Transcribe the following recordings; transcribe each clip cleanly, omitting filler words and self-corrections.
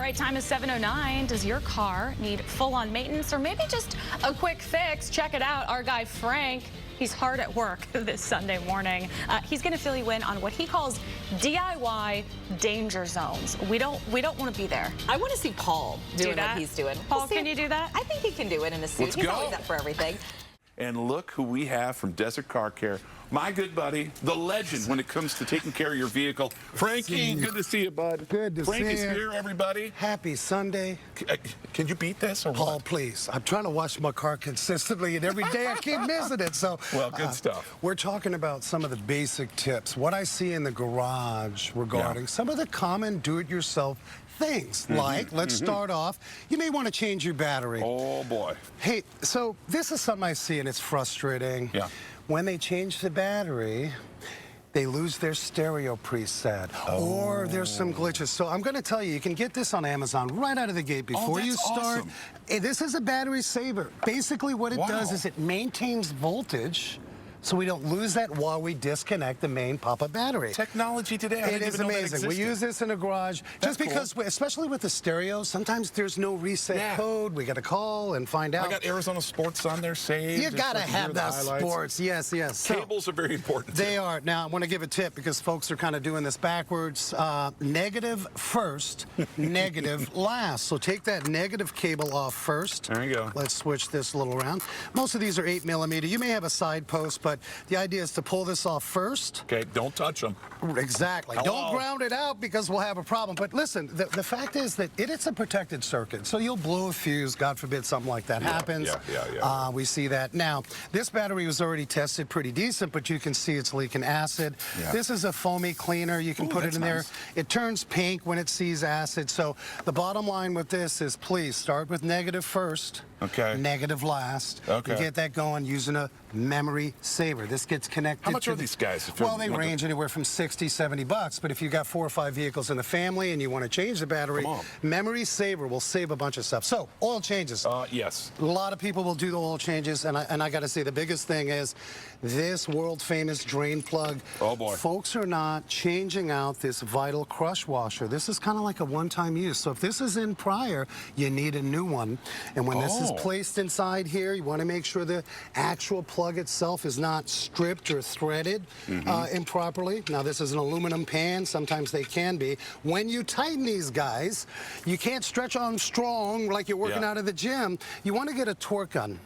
right, time is 7:09. Does your car need full-on maintenance or maybe just a quick fix? Check it out. Our guy Frank, he's hard at work this Sunday morning. He's going to fill you in on what he calls DIY danger zones. We don't want to be there. I want to see Paul doing what he's doing. Paul, can you do that? I think he can do it in a suit. Let's he's go. always up for everything. And look who we have from Desert Car Care. My good buddy, the legend when it comes to taking care of your vehicle. Frankie, good to see you, bud. Good to see you. Frankie's here, everybody. Happy Sunday. Can you beat this or Paul, what? please. I'm trying to wash my car consistently, and every day I keep missing it. So, well, good stuff. We're talking about some of the basic tips. What I see in the garage regarding some of the common do-it-yourself things. Like, let's start off, you may want to change your battery. Oh, boy. Hey, so this is something I see, and it's frustrating. Yeah. When they change the battery, they lose their stereo preset, or there's some glitches. So I'm going to tell you, you can get this on Amazon right out of the gate before you start. Awesome. Hey, this is a battery saver. Basically, what it does is it maintains voltage, so we don't lose that while we disconnect the main pop-up battery. Technology today, I It didn't is even know that amazing. We existed. use this in the garage That's just because, especially with the stereo, sometimes there's no reset code. We got to call and find out. I got Arizona Sports on there saved. You got to have that sports. Yes, yes. So, cables are very important. They are. Now, I want to give a tip because folks are kind of doing this backwards. Negative first, negative last. So take that negative cable off first. There you go. Let's switch this a little around. Most of these are 8mm. You may have a side post, but the idea is to pull this off first. Okay, don't touch them. Exactly. Hello. Don't ground it out because we'll have a problem. But listen, the fact is that it's a protected circuit. So you'll blow a fuse, God forbid something like that happens. Yeah. We see that. Now, this battery was already tested pretty decent, but you can see it's leaking acid. Yeah. This is a foamy cleaner. You can put it in there. It turns pink when it sees acid. So the bottom line with this is please start with negative first. Okay. Negative last. Okay. You get that going using a memory saver. This gets connected. How much are these guys? Well, they range anywhere from 60, 70 bucks. But if you got 4 or 5 vehicles in the family and you want to change the battery, memory saver will save a bunch of stuff. So oil changes. Yes. A lot of people will do the oil changes, and I got to say the biggest thing is this world famous drain plug. Oh boy. Folks are not changing out this vital crush washer. This is kind of like a one-time use. So if this is in prior, you need a new one. And when this is placed inside here, you want to make sure the actual plug itself is not stripped or threaded improperly. Now this is an aluminum pan. Sometimes they can be. When you tighten these guys, you can't stretch on strong like you're working out of the gym. You want to get a torque gun,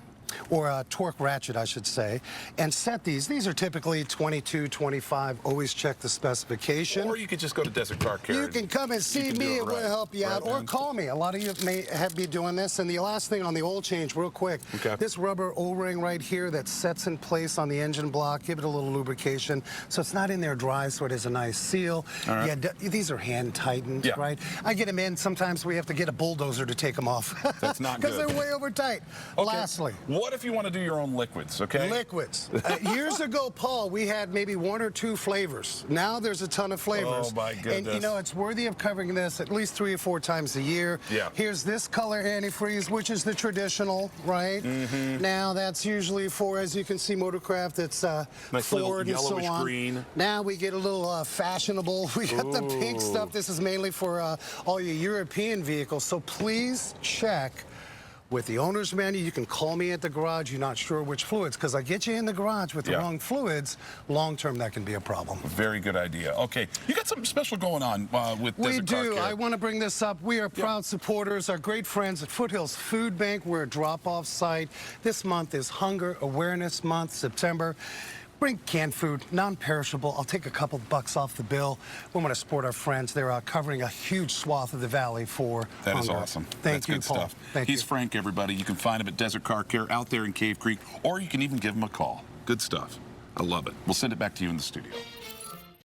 or a torque ratchet, I should say, and set these. These are typically 22, 25. Always check the specification. Or you could just go to Desert Car Care. You can come and see me. It will help you out. Or call me. A lot of you may be doing this. And the last thing on the oil change, real quick. This rubber O-ring right here that sets in place on the engine block, give it a little lubrication so it's not in there dry, so it is a nice seal. Yeah, these are hand tightened, right? I get them in. Sometimes we have to get a bulldozer to take them off. That's not good. Because they're way over tight. Lastly. What if you want to do your own liquids, okay? Liquids. Years ago, Paul, we had maybe 1 or 2 flavors. Now there's a ton of flavors. Oh, my goodness. And, you know, it's worthy of covering this at least 3 or 4 times a year. Yeah. Here's this color antifreeze, which is the traditional, right? Now that's usually for, as you can see, motorcraft. It's nice Ford and so on. Green. Now we get a little fashionable. We got the pink stuff. This is mainly for all your European vehicles. So please check with the owner's manual. You can call me at the garage. You're not sure which fluids, because I get you in the garage with the wrong fluids. Long term, that can be a problem. Very good idea. Okay, you got something special going on with Desert Car Care. We do. I want to bring this up. We are proud supporters. Our great friends at Foothills Food Bank. We're a drop-off site. This month is Hunger Awareness Month, September. Bring canned food, non-perishable. I'll take a couple bucks off the bill. We want to support our friends. They're covering a huge swath of the valley for That hunger. is awesome. Thank you, good Paul. stuff. Thank He's you. Frank, everybody. You can find him at Desert Car Care out there in Cave Creek, or you can even give him a call. Good stuff. I love it. We'll send it back to you in the studio.